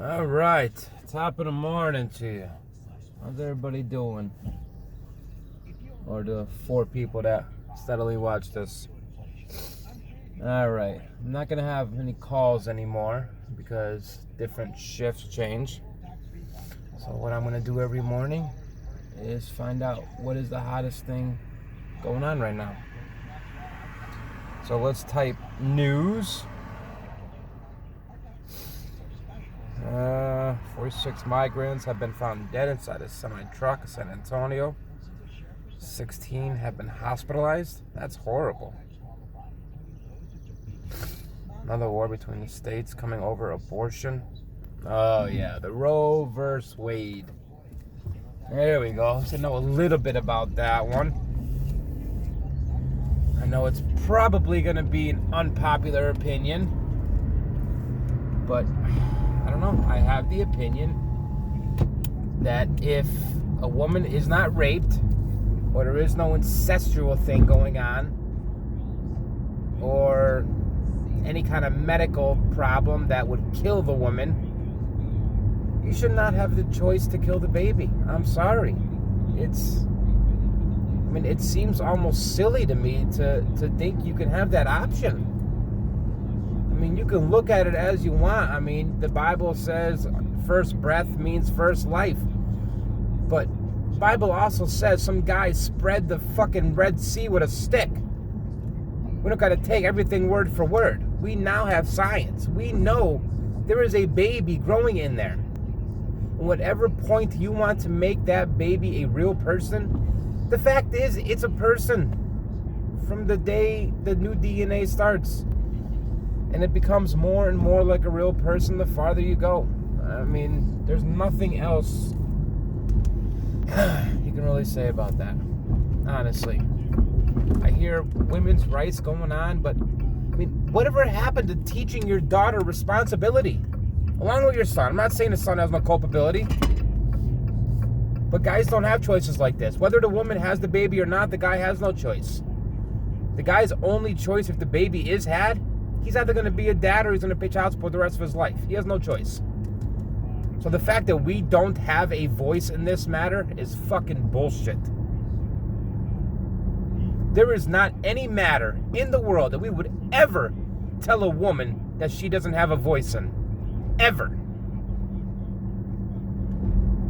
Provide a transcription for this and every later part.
All right, top of the morning to you. How's everybody doing? Or the 4 people that steadily watch this. All right, I'm not gonna have any calls anymore because different shifts change. So what I'm gonna do every morning is find out what is the hottest thing going on right now. So let's type news. 46 migrants have been found dead inside a semi-truck in San Antonio. 16 have been hospitalized. That's horrible. Another war between the states coming over abortion. Oh yeah, the Roe versus Wade. There we go. So know a little bit about that one. I know it's probably going to be an unpopular opinion, but I don't know. I have the opinion that if a woman is not raped, or there is no incestual thing going on, or any kind of medical problem that would kill the woman, you should not have the choice to kill the baby. I'm sorry. It seems almost silly to me to think you can have that option. You can look at it as you want. The Bible says first breath means first life. But the Bible also says some guy spread the fucking Red Sea with a stick. We don't got to take everything word for word. We now have science. We know there is a baby growing in there. And whatever point you want to make that baby a real person, the fact is it's a person from the day the new DNA starts. And it becomes more and more like a real person the farther you go. There's nothing else you can really say about that, honestly. I hear women's rights going on, but whatever happened to teaching your daughter responsibility? Along with your son. I'm not saying the son has no culpability, but guys don't have choices like this. Whether the woman has the baby or not, the guy has no choice. The guy's only choice, if the baby is had, he's either going to be a dad or he's going to pay child support the rest of his life. He has no choice. So the fact that we don't have a voice in this matter is fucking bullshit. There is not any matter in the world that we would ever tell a woman that she doesn't have a voice in. Ever.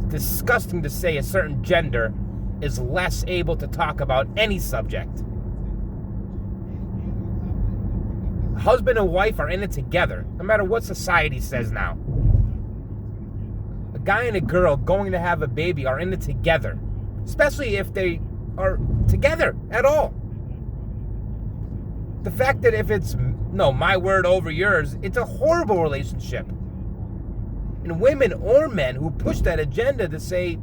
It's disgusting to say a certain gender is less able to talk about any subject. Husband and wife are in it together, no matter what society says now. A guy and a girl going to have a baby are in it together, especially if they are together at all. The fact that if it's, my word over yours, it's a horrible relationship. And women or men who push that agenda to say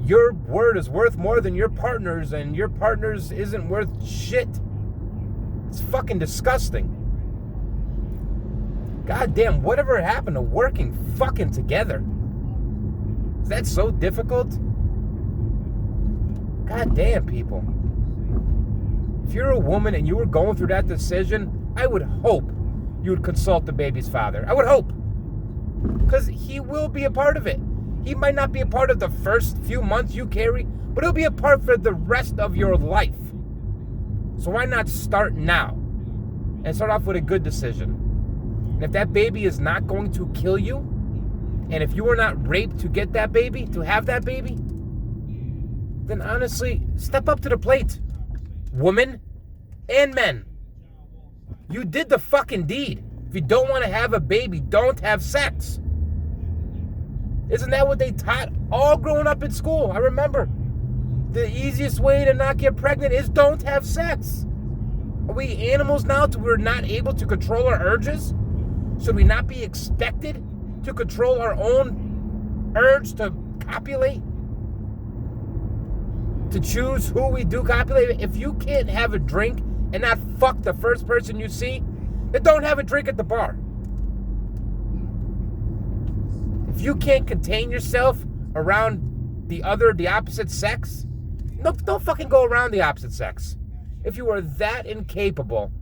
your word is worth more than your partner's and your partner's isn't worth shit. It's fucking disgusting. God damn, whatever happened to working fucking together? Is that so difficult? God damn, people. If you're a woman and you were going through that decision, I would hope you would consult the baby's father. I would hope. Because he will be a part of it. He might not be a part of the first few months you carry, but he'll be a part for the rest of your life. So why not start now and start off with a good decision? And if that baby is not going to kill you, and if you were not raped to get that baby, to have that baby, then honestly, step up to the plate. Women and men. You did the fucking deed. If you don't want to have a baby, don't have sex. Isn't that what they taught all growing up in school? I remember. The easiest way to not get pregnant is don't have sex. Are we animals now till we're not able to control our urges? Should we not be expected to control our own urge to copulate? To choose who we do copulate? If you can't have a drink and not fuck the first person you see, then don't have a drink at the bar. If you can't contain yourself around the opposite sex, don't fucking go around the opposite sex. If you are that incapable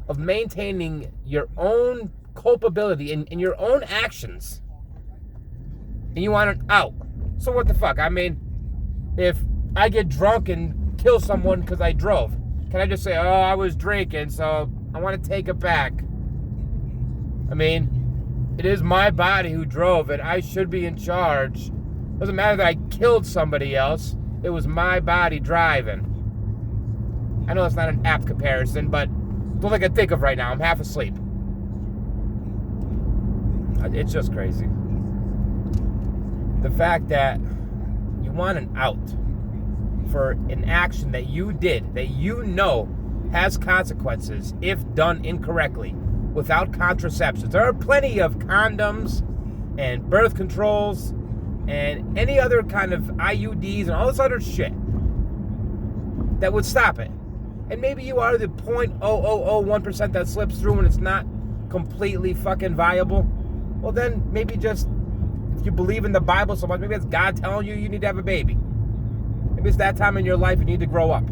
of maintaining your own culpability in your own actions, and you want an out. So what the fuck? I mean, if I get drunk and kill someone because I drove, can I just say, oh, I was drinking, so I want to take it back? I mean, it is my body who drove it. I should be in charge. Doesn't matter that I killed somebody else. It was my body driving. I know that's not an apt comparison, but it's all I can think of right now. I'm half asleep. It's just crazy. The fact that you want an out for an action that you did, that you know has consequences if done incorrectly, without contraceptions. There are plenty of condoms and birth controls and any other kind of IUDs and all this other shit that would stop it. And maybe you are the 0.0001% that slips through and it's not completely fucking viable. Well, then maybe just, if you believe in the Bible so much, maybe it's God telling you you need to have a baby. Maybe it's that time in your life you need to grow up.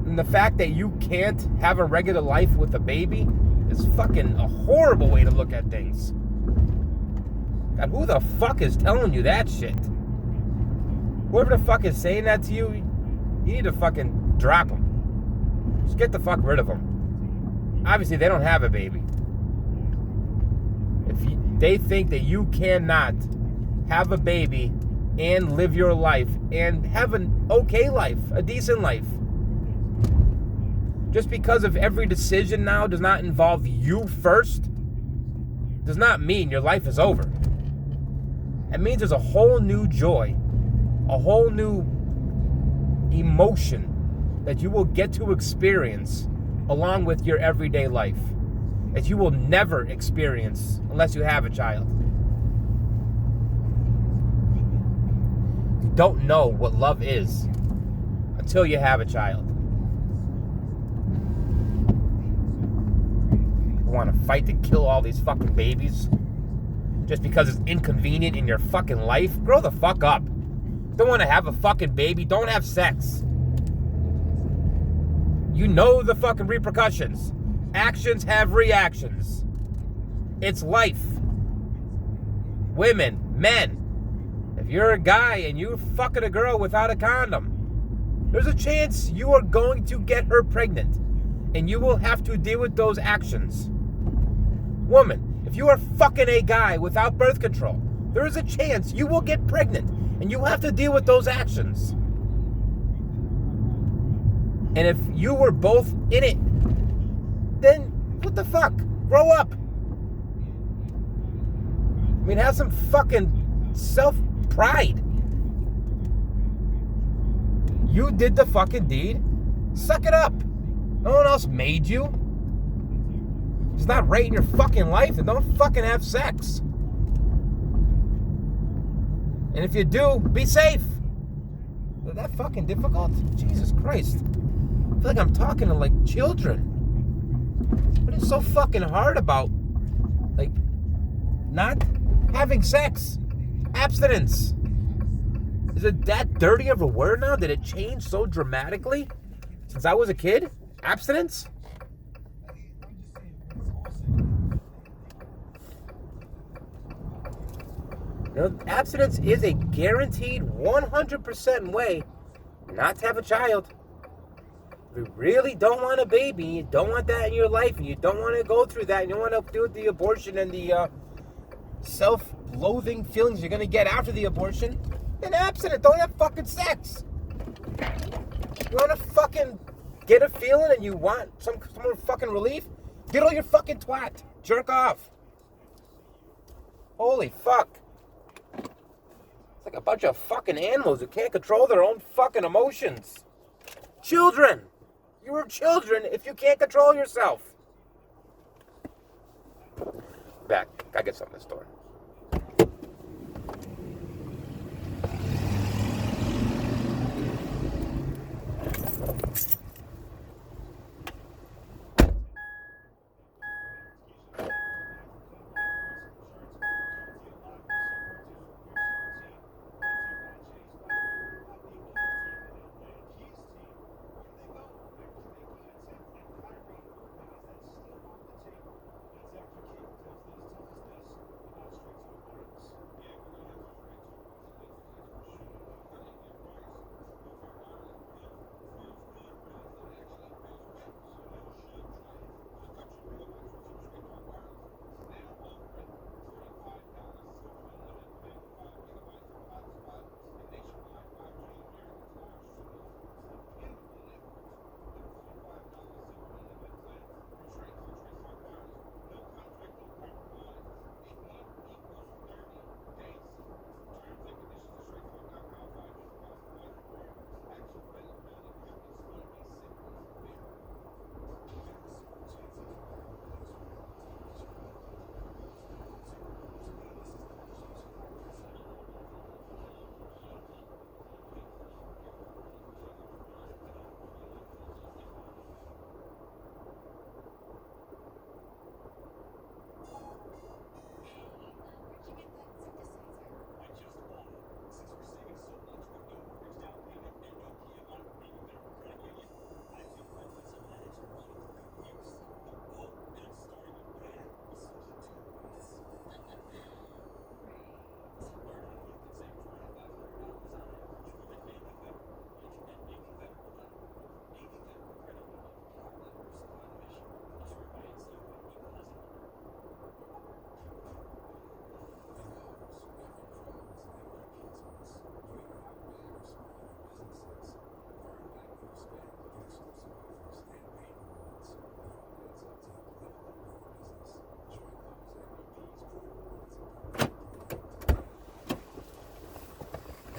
And the fact that you can't have a regular life with a baby is fucking a horrible way to look at things. God, who the fuck is telling you that shit? Whoever the fuck is saying that to you, you need to fucking drop them. Just get the fuck rid of them. Obviously, they don't have a baby. If they think that you cannot have a baby and live your life and have an okay life, a decent life, just because of every decision now does not involve you first, does not mean your life is over. It means there's a whole new joy, a whole new emotion that you will get to experience along with your everyday life that you will never experience unless you have a child. You don't know what love is until you have a child. You want to fight to kill all these fucking babies just because it's inconvenient in your fucking life? Grow the fuck up. Don't want to have a fucking baby? Don't have sex. You know the fucking repercussions. Actions have reactions. It's life. Women, men, if you're a guy and you're fucking a girl without a condom, there's a chance you are going to get her pregnant, and you will have to deal with those actions. Woman, if you are fucking a guy without birth control, there is a chance you will get pregnant, and you have to deal with those actions. And if you were both in it, then what the fuck? Grow up. I mean, have some fucking self-pride. You did the fucking deed. Suck it up. No one else made you. If it's not right in your fucking life, then don't fucking have sex. And if you do, be safe. Is that fucking difficult? Jesus Christ. I feel like I'm talking to, like, children. What is so fucking hard about, like, not having sex? Abstinence. Is it that dirty of a word now? Did it change so dramatically since I was a kid? Abstinence? You know, abstinence is a guaranteed 100% way not to have a child. If you really don't want a baby, you don't want that in your life, and you don't want to go through that, and you don't want to do the abortion and the self-loathing feelings you're going to get after the abortion, then abstinent. Don't have fucking sex. You want to fucking get a feeling and you want some more fucking relief? Get all your fucking twat. Jerk off. Holy fuck. It's like a bunch of fucking animals who can't control their own fucking emotions. Children. You were children if you can't control yourself. Back. Gotta get something in the store.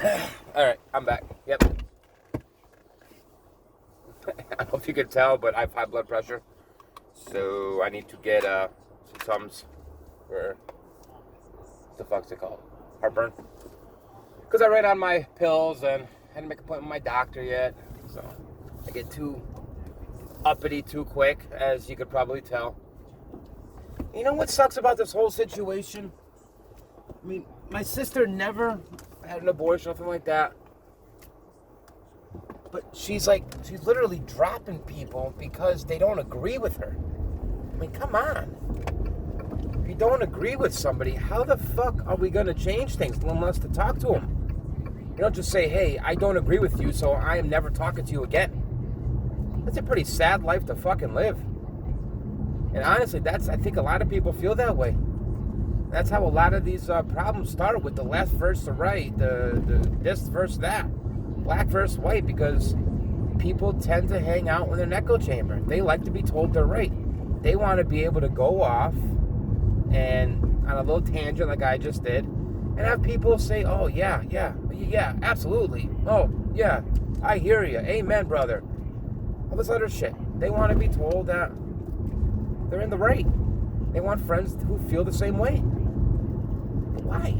All right, I'm back. Yep. I don't know if you can tell, but I have high blood pressure. So I need to get some Tums for, what the fuck's it called? Heartburn. Because I ran on my pills and I hadn't make an appointment with my doctor yet. So I get too uppity too quick, as you could probably tell. You know what sucks about this whole situation? I mean, my sister never had an abortion, nothing like that. But she's literally dropping people because they don't agree with her. I mean, come on. If you don't agree with somebody, how the fuck are we going to change things unless to talk to them? You don't just say, hey, I don't agree with you, so I am never talking to you again. That's a pretty sad life to fucking live. And honestly, I think a lot of people feel that way. That's how a lot of these problems start, with the left versus the right, the this versus that, black versus white, because people tend to hang out in an echo chamber. They like to be told they're right. They want to be able to go off and on a little tangent like I just did, and have people say, oh, yeah, absolutely. Oh, yeah, I hear you. Amen, brother. All this other shit. They want to be told that they're in the right. They want friends who feel the same way. But why?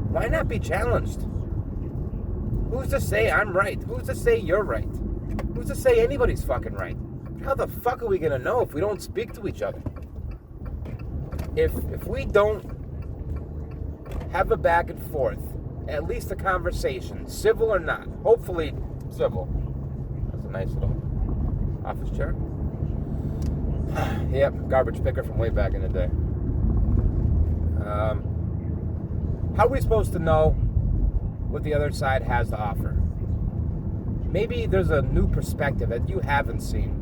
Why not be challenged? Who's to say I'm right? Who's to say you're right? Who's to say anybody's fucking right? How the fuck are we gonna know if we don't speak to each other? If we don't have a back and forth, at least a conversation, civil or not, hopefully civil. That's a nice little office chair. Yep, garbage picker from way back in the day. How are we supposed to know what the other side has to offer? Maybe there's a new perspective that you haven't seen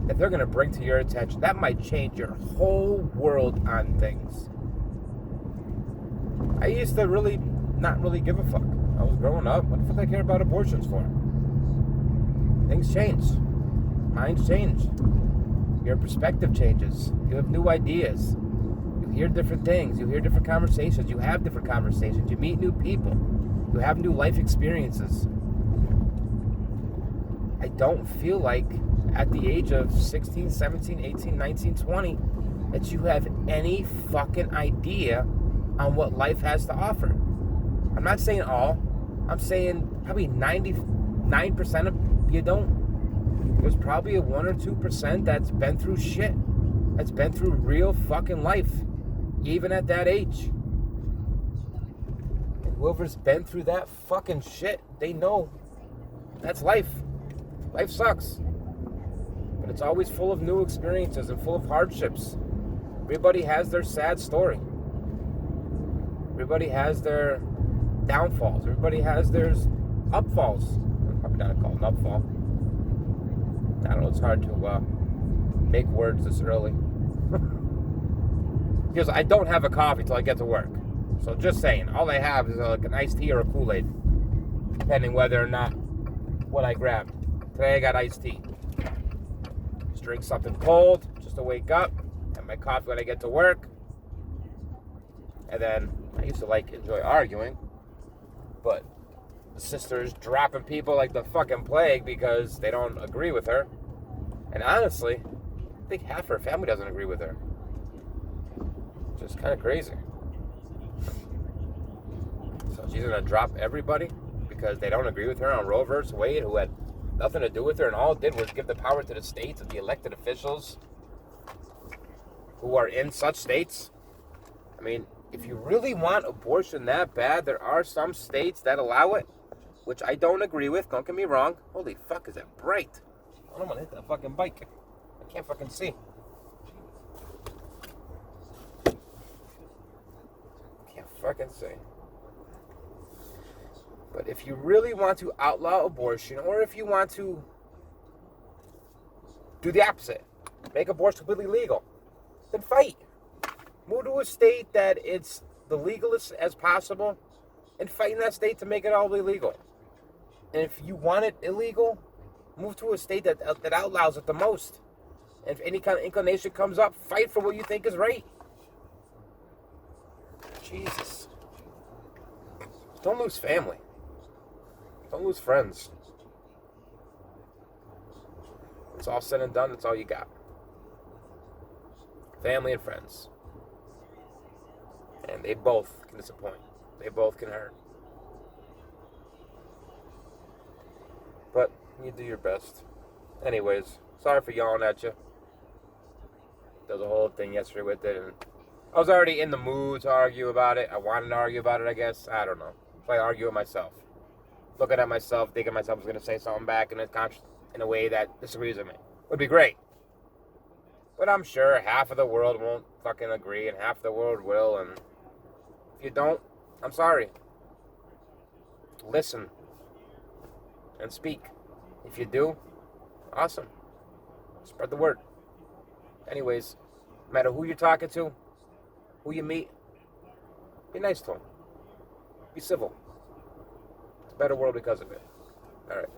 that they're going to bring to your attention. That might change your whole world on things. I used to not really give a fuck. I was growing up. What the fuck I care about abortions for? Things change. Minds change. Your perspective changes. You have new ideas. You hear different things. You hear different conversations. You have different conversations. You meet new people. You have new life experiences. I don't feel like at the age of 16, 17, 18, 19, 20 that you have any fucking idea on what life has to offer. I'm not saying all. I'm saying probably 99% of you don't. There's probably a 1 or 2% that's been through shit. That's been through real fucking life. Even at that age. And whoever's been through that fucking shit, they know. That's life. Life sucks. But it's always full of new experiences and full of hardships. Everybody has their sad story. Everybody has their downfalls. Everybody has their upfalls. I'm probably not called an upfall. I don't know, it's hard to make words this early. Because I don't have a coffee till I get to work. So just saying, all I have is like an iced tea or a Kool-Aid. Depending whether or not what I grabbed. Today I got iced tea. Just drink something cold, just to wake up. Have my coffee when I get to work. And then, I used to enjoy arguing. But the sister's dropping people like the fucking plague because they don't agree with her. And honestly, I think half her family doesn't agree with her. Just kind of crazy. So she's gonna drop everybody because they don't agree with her on Roe versus Wade, who had nothing to do with her, and all it did was give the power to the states and the elected officials who are in such states. I mean, if you really want abortion that bad, there are some states that allow it, which I don't agree with. Don't get me wrong. Holy fuck, is that bright? I don't want to hit that fucking bike. I can't fucking see. Can't fucking see. But if you really want to outlaw abortion, or if you want to do the opposite, make abortion completely legal, then fight. Move to a state that it's the legalest as possible and fight in that state to make it all illegal. And if you want it illegal, move to a state that outlaws it the most. And if any kind of inclination comes up, fight for what you think is right. Jesus. Don't lose family. Don't lose friends. It's all said and done. That's all you got. Family and friends. And they both can disappoint. They both can hurt. But you do your best. Anyways, sorry for yelling at you. There was a whole thing yesterday with it, and I was already in the mood to argue about it. I wanted to argue about it, I guess. I don't know. So I argue with myself. Looking at myself, thinking myself was going to say something back in a way that disagrees with me. Would be great. But I'm sure half of the world won't fucking agree, and half the world will, and if you don't, I'm sorry. Listen. And speak. If you do, awesome. Spread the word. Anyways, no matter who you're talking to, who you meet, be nice to them. Be civil. It's a better world because of it. All right.